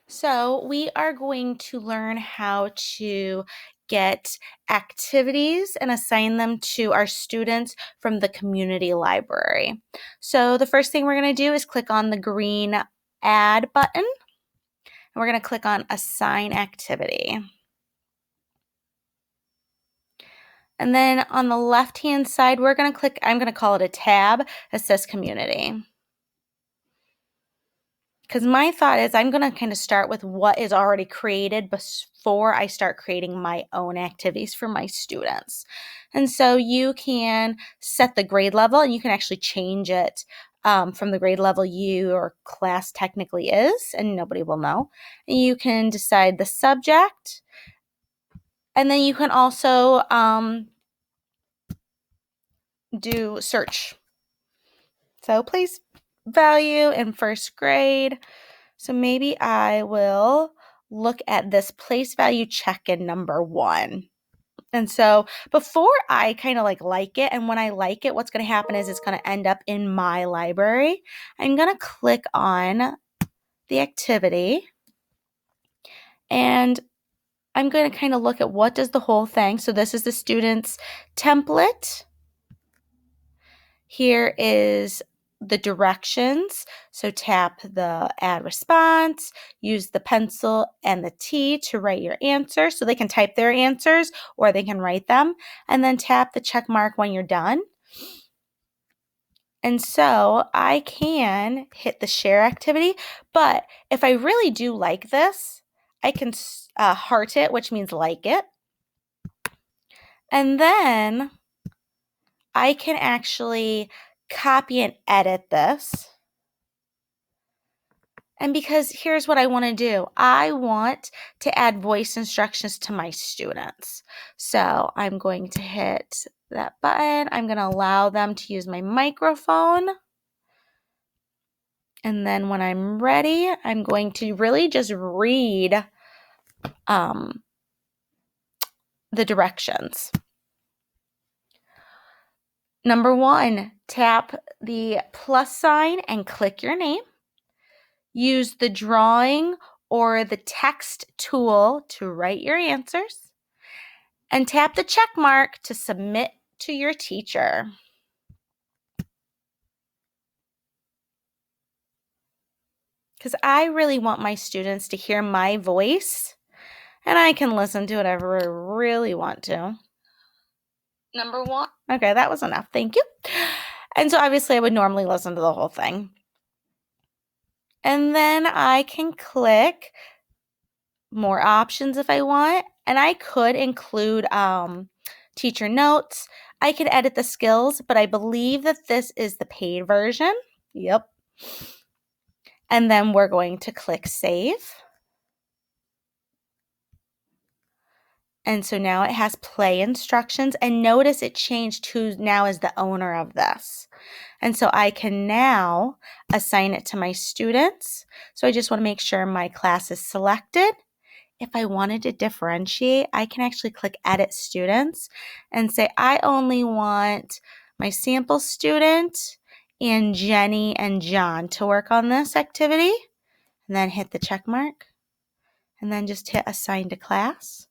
So we are going to learn how to get activities and assign them to our students from the community library. So the first thing we're going to do is click on the green add button, and we're going to click on assign activity. And then on the left-hand side, we're going to click, I'm going to call it a tab that says community. Because my thought is I'm going to kind of start with what is already created before I start creating my own activities for my students. And so you can set the grade level, and you can actually change it from the grade level your class technically is, and nobody will know. And you can decide the subject, and then you can also do search. So place value in first grade. So maybe I will look at this place value check-in number 1. And so before I kind of like it, and when I like it, what's going to happen is it's going to end up in my library. I'm going to click on the activity, and I'm going to kind of look at what does the whole thing. So this is the student's template. Here is the directions. So tap the add response, use the pencil and the T to write your answer. So they can type their answers or they can write them, and then tap the check mark when you're done. And so I can hit the share activity, but if I really do like this, I can heart it, which means like it. And then I can actually copy and edit this. And because here's what I want to do. I want to add voice instructions to my students. So I'm going to hit that button. I'm going to allow them to use my microphone. And then when I'm ready, I'm going to really just read the directions. Number 1, tap the plus sign and click your name. Use the drawing or the text tool to write your answers, and tap the check mark to submit to your teacher. Because I really want my students to hear my voice, and I can listen to whatever I really want to. Number 1. Okay, that was enough. Thank you. And so obviously I would normally listen to the whole thing. And then I can click more options if I want, and I could include teacher notes. I could edit the skills, but I believe that this is the paid version. Yep. And then we're going to click save. And so now it has play instructions, and notice it changed who now is the owner of this. And so I can now assign it to my students. So I just want to make sure my class is selected. If I wanted to differentiate, I can actually click edit students and say I only want my sample student and Jenny and John to work on this activity, and then hit the check mark, and then just hit assign to class.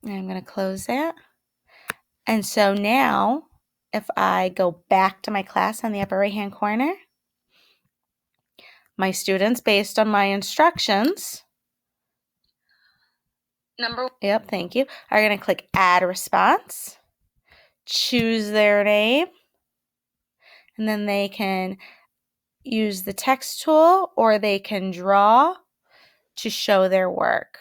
And I'm going to close that. And so now if I go back to my class on the upper right hand corner, my students, based on my instructions, thank you, are going to click add response, choose their name, and then they can use the text tool or they can draw to show their work.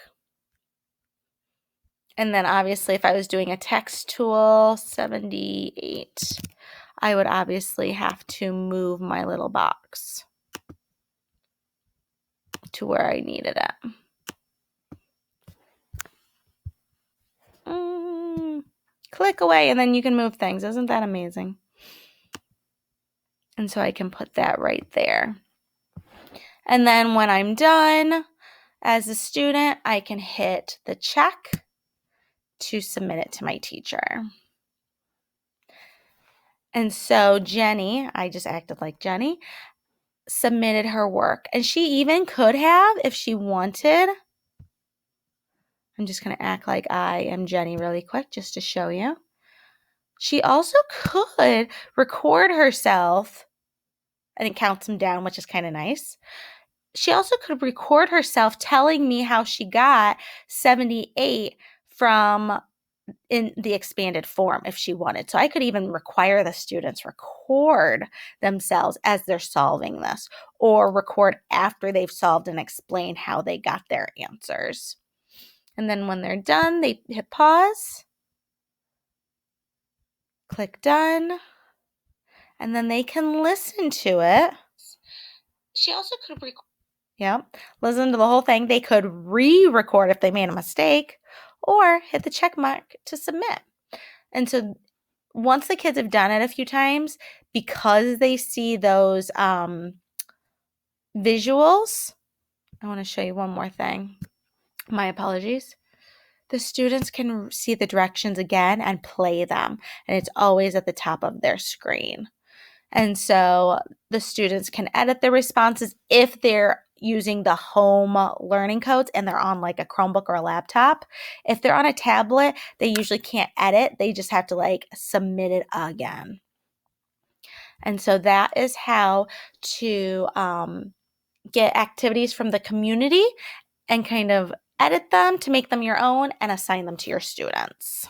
And then obviously if I was doing a text tool, 78, I would obviously have to move my little box to where I needed it. Click away and then you can move things. Isn't that amazing? And so I can put that right there. And then when I'm done as a student, I can hit the check to submit it to my teacher. And so Jenny, I just acted like Jenny, submitted her work. And she even could have, if she wanted. I'm just going to act like I am Jenny really quick just to show you. She also could record herself, and it counts them down, which is kind of nice. She also could record herself telling me how she got 78 from in the expanded form if she wanted. So I could even require the students record themselves as they're solving this, or record after they've solved and explain how they got their answers. And then when they're done, they hit pause, click done, and then they can listen to it. She also could listen to the whole thing. They could re-record if they made a mistake, or hit the check mark to submit. And so once the kids have done it a few times, because they see those visuals, I want to show you one more thing. My apologies. The students can see the directions again and play them, and it's always at the top of their screen. And so the students can edit their responses if they're using the home learning codes and they're on like a Chromebook or a laptop. If they're on a tablet, they usually can't edit. They just have to like submit it again. And so that is how to get activities from the community and kind of edit them to make them your own and assign them to your students.